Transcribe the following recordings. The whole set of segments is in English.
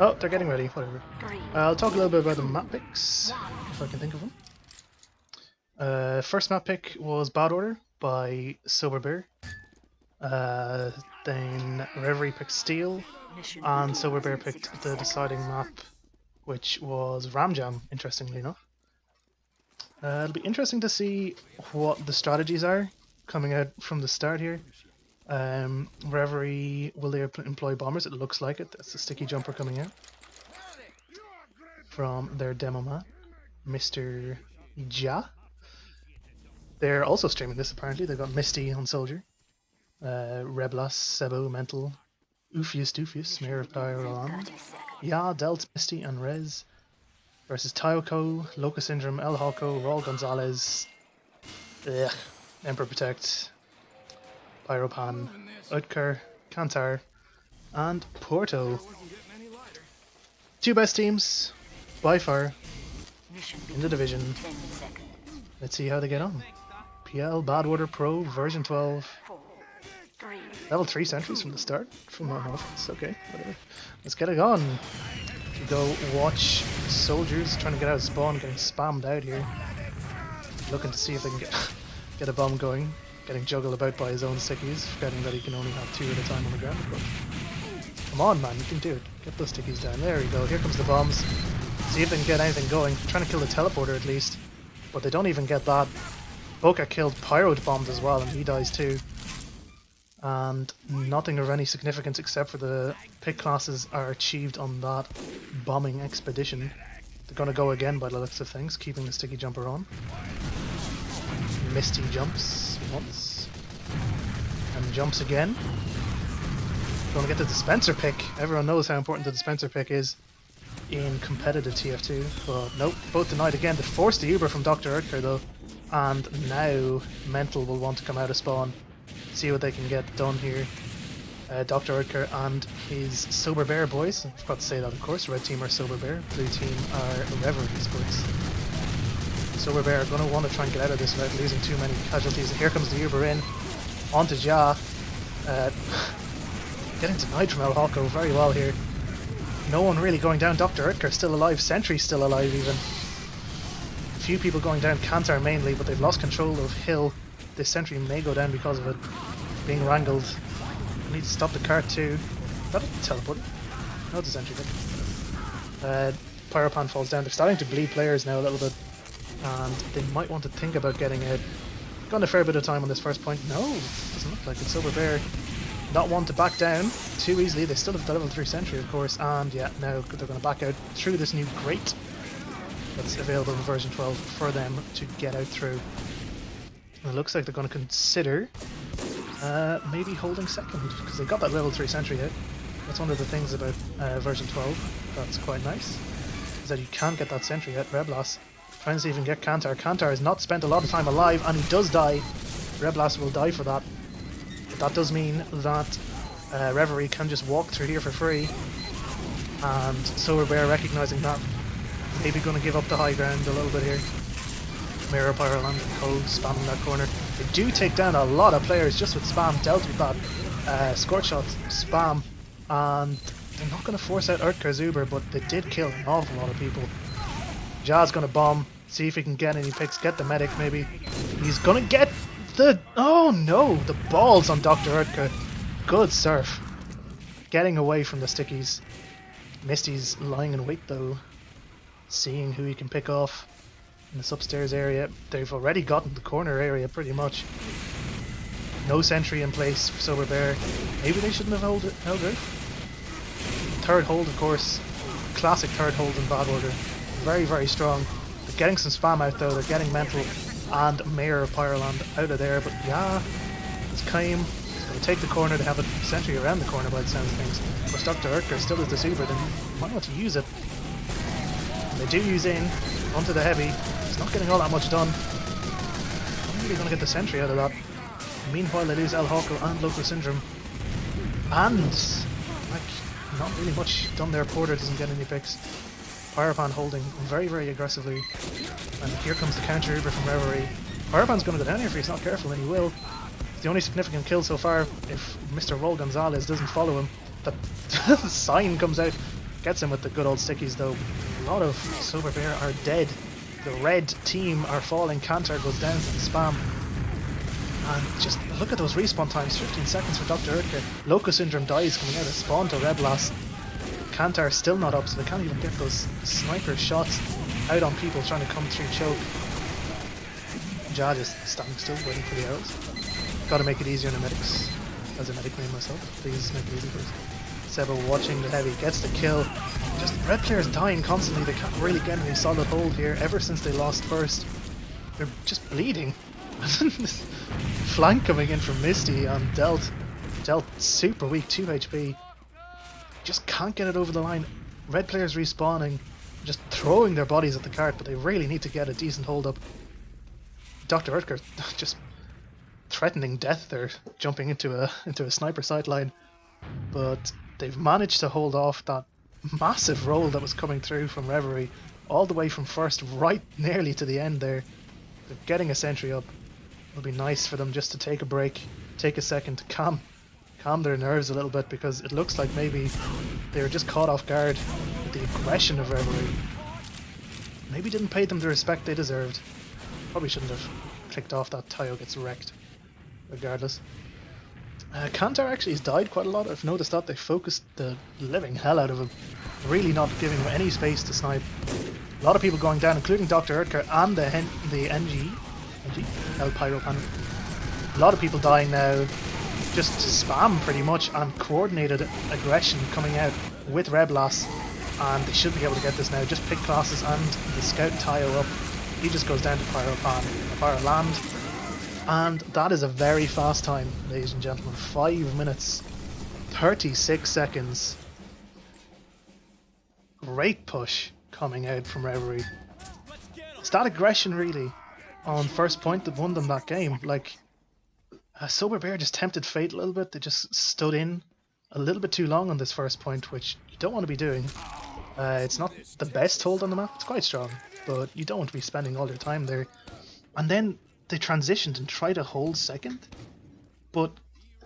Oh, they're getting ready, whatever. I'll talk a little bit about the map picks, if I can think of them. First map pick was Bad Order by Sober Bear. Then Reverie picked Steel, and Sober Bear picked the deciding map, which was Ramjam, interestingly enough. It'll be interesting to see what the strategies are coming out from the start here. Reverie, will they employ bombers? It looks like it. That's the sticky jumper coming out from their demo map, Mr. Ja. They're also streaming this apparently. They've got Misty on Soldier, Reblas, Sebo, Mental, Doofius, Mayor of Pyroland, Ja, Delt, Misty, and Rez versus Tyoko, Loca Syndrome, El Hawko, Raul Gonzalez, Emperor Protect, Pyropan, Utker, Kantar, and Porto. Two best teams, by far, in the division. Let's see how they get on. PL, Bad Order Pro, version 12. Level 3 sentries from the start, from our offense. Okay, whatever. Let's get it on. If you go watch soldiers trying to get out of spawn, getting spammed out here. Looking to see if they can get a bomb going. Getting juggled about by his own stickies, forgetting that he can only have 2 at a time on the ground. But come on, man, you can do it. Get those stickies down. There we go. Here comes the bombs. See if they can get anything going. Trying to kill the teleporter at least, but they don't even get that. Boca killed Pyro bombed as well, and he dies too. And nothing of any significance except for the pick classes are achieved on that bombing expedition. They're going to go again by the looks of things, keeping the sticky jumper on. Misty jumps once and jumps again. Going to get the dispenser pick. Everyone knows how important the dispenser pick is in competitive TF2, but nope, both denied again. They forced the Uber from Dr. Urtker though, and now Mental will want to come out of spawn, see what they can get done here. Dr. Urtker and his Sober Bear boys, I forgot to say that of course, red team are Sober Bear, blue team are Reverie eSports. Sober Bear are going to want to try and get out of this without losing too many casualties. And here comes the Uber in, onto Ja. Getting denied from El Hawko very well here. No one really going down. Dr. Urtker still alive, Sentry still alive even. A few people going down, Kantar mainly, but they've lost control of Hill. This Sentry may go down because of it being wrangled. I need to stop the cart too. Is that a teleporter? No, it's a Sentry. Pyropan falls down. They're starting to bleed players now a little bit, and they might want to think about getting out. Gone a fair bit of time on this first point. No, doesn't look like it. Sober Bear not want to back down too easily. They still have the level 3 sentry of course, and yeah, now they're going to back out through this new grate that's available in version 12 for them to get out through. And it looks like they're going to consider maybe holding second, because they got that level 3 sentry hit. That's one of the things about version 12 that's quite nice, is that you can get that sentry hit. Reblas trying to see if he can get Kantar. Kantar has not spent a lot of time alive, and he does die. Reblas will die for that. That does mean that Reverie can just walk through here for free, and Sober Bear recognising that, maybe going to give up the high ground a little bit here. Mirror, Pyroland, and Code spamming that corner. They do take down a lot of players just with spam, dealt with that scorch shot spam, and they're not going to force out Urtker's Uber, but they did kill an awful lot of people. Ja's going to bomb, see if he can get any picks, get the medic maybe. He's going to get oh no, the balls on Dr. Urtker. Good surf. Getting away from the stickies. Misty's lying in wait though, seeing who he can pick off in this upstairs area. They've already gotten the corner area pretty much. No sentry in place for Sober Bear. Maybe they shouldn't have held it. Third hold of course. Classic third hold in Bad Order. Very, very strong. They're getting some spam out though, they're getting Mental and Mayor of Pyroland out of there, but yeah, it's Kaim. He's going to take the corner. They have a sentry around the corner by the sounds of things. Of course, Dr. Urtker still is the super, then might want to use it. And they do use in onto the heavy. It's not getting all that much done. I'm really going to get the sentry out of that. Meanwhile, they lose El Hawko and Local Syndrome. And, like, not really much done there. Porter doesn't get any picks. Pyropan holding very, very aggressively. And here comes the counter Uber from Reverie. Pyropan's going to go down here if he's not careful, and he will. It's the only significant kill so far if Mr. Raul Gonzalez doesn't follow him. That sign comes out Gets him with the good old stickies though. A lot of Sober Bear are dead. The red team are falling. Kantar goes down to the spam. And just look at those respawn times. 15 seconds for Dr. Urtka. Loco Syndrome dies coming out of spawn to Reblas. Kantar still not up, so they can't even get those sniper shots out on people trying to come through choke. Ja just standing still, waiting for the arrows. Gotta make it easier on the medics. As a medic name myself, please make it easy for us. Sebo watching the heavy, gets the kill. Just red players dying constantly, they can't really get any solid hold here ever since they lost first. They're just bleeding. This flank coming in from Misty on Delt. Delt super weak, 2 HP. Just can't get it over the line. Red players respawning, just throwing their bodies at the cart, but they really need to get a decent hold up. Dr. Urtka just threatening death there, jumping into a sniper sideline, but they've managed to hold off that massive roll that was coming through from Reverie, all the way from first right nearly to the end there. They're getting a sentry up. It'll be nice for them just to take a break, take a second to calm their nerves a little bit, because it looks like maybe they were just caught off guard with the aggression of Reverie. Maybe didn't pay them the respect they deserved. Probably shouldn't have clicked off that Tayo gets wrecked. Regardless. Kantar actually has died quite a lot. I've noticed that they focused the living hell out of him. Really not giving him any space to snipe. A lot of people going down, including Dr. Urtka and the NG, El Pyro Panic. A lot of people dying now. Just spam pretty much, and coordinated aggression coming out with Reblas. And they should be able to get this now. Just pick classes and the scout Tayo up. He just goes down to Pyro Land. And that is a very fast time, ladies and gentlemen. 5 minutes, 36 seconds. Great push coming out from Reverie. It's that aggression really on first point that won them that game. Like, Sober Bear just tempted fate a little bit. They just stood in a little bit too long on this first point, which you don't want to be doing. It's not the best hold on the map. It's quite strong, but you don't want to be spending all your time there. And then they transitioned and tried to hold second, but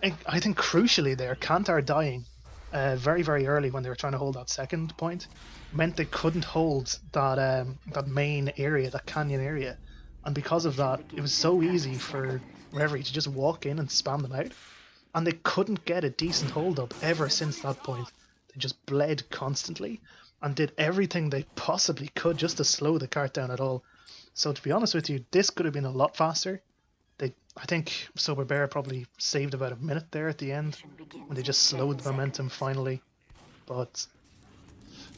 I think crucially there, Kantar dying very very early when they were trying to hold that second point meant they couldn't hold that that main area, that canyon area, and because of that it was so easy for Reverie to just walk in and spam them out, and they couldn't get a decent hold up ever since that point. They just bled constantly and did everything they possibly could just to slow the cart down at all. So to be honest with you, this could have been a lot faster. I think Sober Bear probably saved about a minute there at the end when they just slowed the momentum finally. But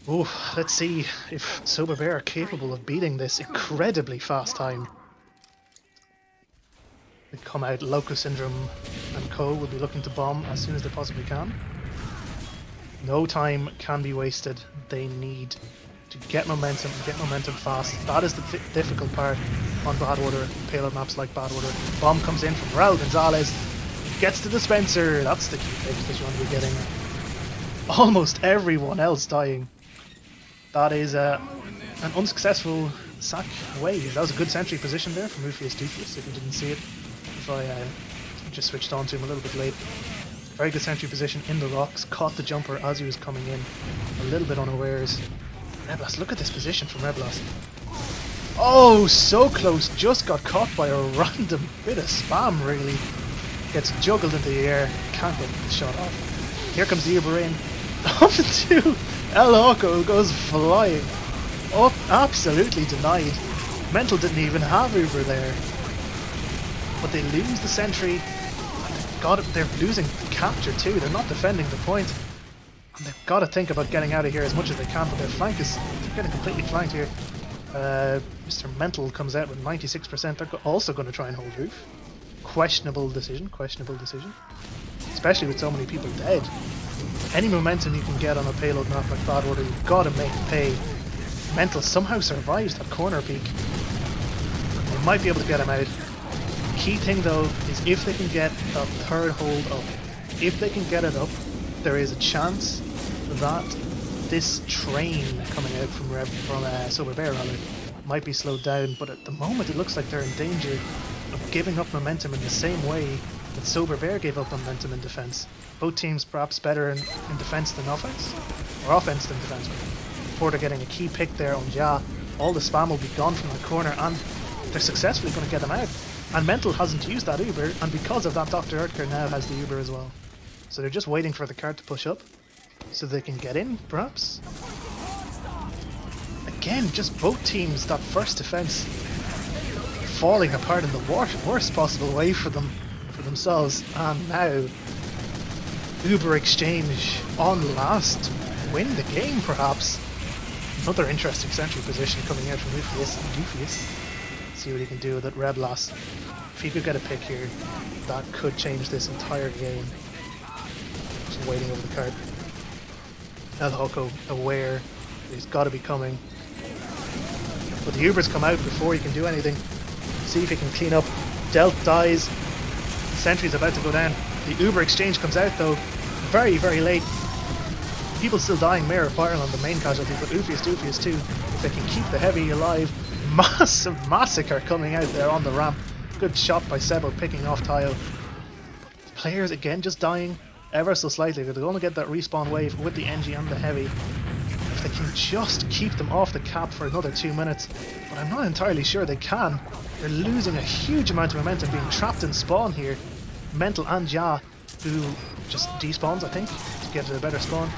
let's see if Sober Bear are capable of beating this incredibly fast time. They come out, Loco Syndrome and co will be looking to bomb as soon as they possibly can. No time can be wasted. They need to get momentum fast. That is the difficult part on Badwater, payload maps like Badwater. Bomb comes in from Raul Gonzalez, gets the dispenser. That's the key fix that you want to be getting. Almost everyone else dying. That is an unsuccessful sack wave. That was a good sentry position there from Rufus Dufius, if you didn't see it. If I just switched on to him a little bit late. Very good sentry position in the rocks, caught the jumper as he was coming in, a little bit unawares. Reblas, look at this position from Reblas. Oh, so close, just got caught by a random bit of spam really. Gets juggled into the air, can't get the shot off. Here comes the Uber in, up to El Hawko, who goes flying. Up, absolutely denied. Mental didn't even have Uber there. But they lose the sentry. They're losing capture too, they're not defending the point. And they've got to think about getting out of here as much as they can, but their flank is getting completely flanked here. Mr. Mental comes out with 96%, they're also going to try and hold roof. Questionable decision. Especially with so many people dead. Any momentum you can get on a payload map like Badwater, you've got to make it pay. Mental somehow survives that corner peak. They might be able to get him out. Key thing though is if they can get that third hold up. If they can get it up, there is a chance that this train coming out from Sober Bear rather might be slowed down, but at the moment it looks like they're in danger of giving up momentum in the same way But Sober Bear gave up momentum in defense. Both teams perhaps better in defense than offense, or offense than defense. Porter getting a key pick there on Ja. All the spam will be gone from the corner, and they're successfully going to get him out. And Mental hasn't used that Uber, and because of that, Dr. Urtker now has the Uber as well. So they're just waiting for the card to push up, so they can get in, perhaps? Again, just both teams, that first defense falling apart in the worst possible way for themselves. And now, Uber Exchange on last, win the game perhaps. Another interesting sentry position coming out from Doofius. See what he can do with it. Red Loss. If he could get a pick here, that could change this entire game. Just waiting over the card. El Hoko aware he's got to be coming. But the Ubers come out before he can do anything. See if he can clean up. Delt dies. Sentry's about to go down. The Uber Exchange comes out though. Very, very late. People still dying. Mayor of Fire on the main casualty, but Doofius too. If they can keep the heavy alive. Massive massacre coming out there on the ramp. Good shot by Sebo picking off Tayo. Players again just dying ever so slightly. They're going to get that respawn wave with the NG and the heavy. If they can just keep them off the cap for another 2 minutes. But I'm not entirely sure they can. They're losing a huge amount of momentum, being trapped in spawn here. Mental and Ja, who just despawns, I think, to get a better spawn.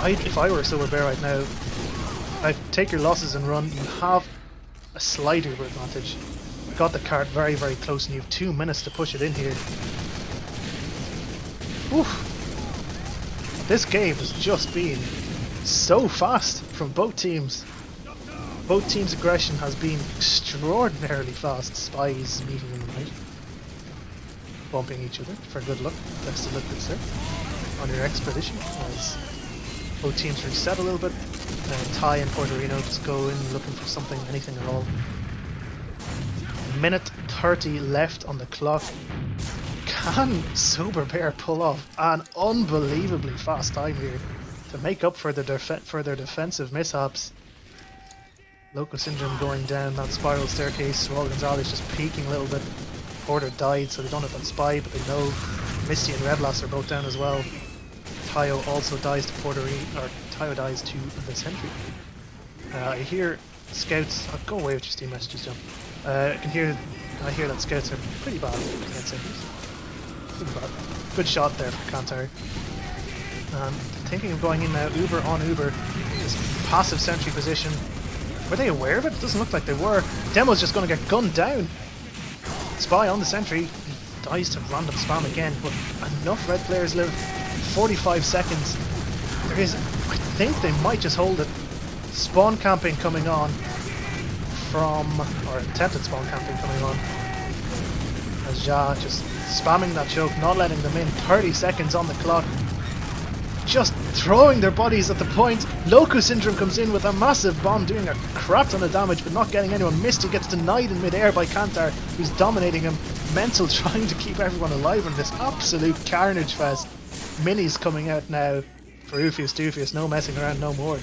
If I were a Silver Bear right now, I'd take your losses and run. You have a slight Uber advantage. Got the cart very, very close, and you have 2 minutes to push it in here. Oof. This game has just been so fast from both teams. Both teams' aggression has been extraordinarily fast. Spies meeting in the night. Bumping each other for good luck. Best of luck, good sir, on your expedition, as both teams reset a little bit. Ty and Porterino just go in looking for something, anything at all. Minute 30 left on the clock. Can Sober Bear pull off an unbelievably fast time here to make up for their defensive mishaps? Loco Syndrome going down that spiral staircase. Raul Gonzalez just peeking a little bit. Porter died, so they don't have that spy, but they know Misty and Red Loss are both down as well. Tayo also dies to Tayo dies to the sentry. I hear scouts. I'll go away with your Steam messages, John. I hear that scouts are pretty bad against sentries. Pretty bad. Good shot there for Kantar. Thinking of going in now, Uber on Uber. This passive sentry position. Were they aware of it? It doesn't look like they were. Demo's just going to get gunned down. Spy on the sentry. He dies to random spam again, but enough red players live. 45 seconds. There is, I think they might just hold it. Spawn camping coming on from, or attempted spawn camping coming on. As Ja just spamming that choke, not letting them in. 30 seconds on the clock. Just throwing their bodies at the point. Loco Syndrome comes in with a massive bomb, doing a crap ton of damage, but not getting anyone. Misty gets denied in midair by Kantar, who's dominating him. Mental trying to keep everyone alive in this absolute carnage fest. Minis coming out now for Doofius. No messing around, no more.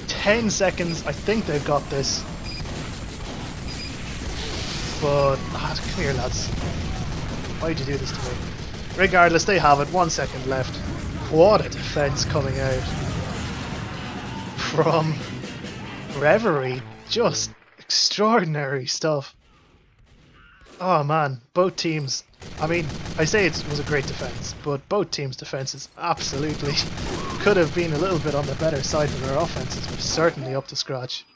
10 seconds. I think they've got this. But, come here, lads. Why'd you do this to me? Regardless, they have it. 1 second left. What a defense coming out from Reverie. Just extraordinary stuff. Oh man, both teams. I mean, I say it was a great defense, but both teams' defenses absolutely could have been a little bit on the better side, but their offenses were certainly up to scratch.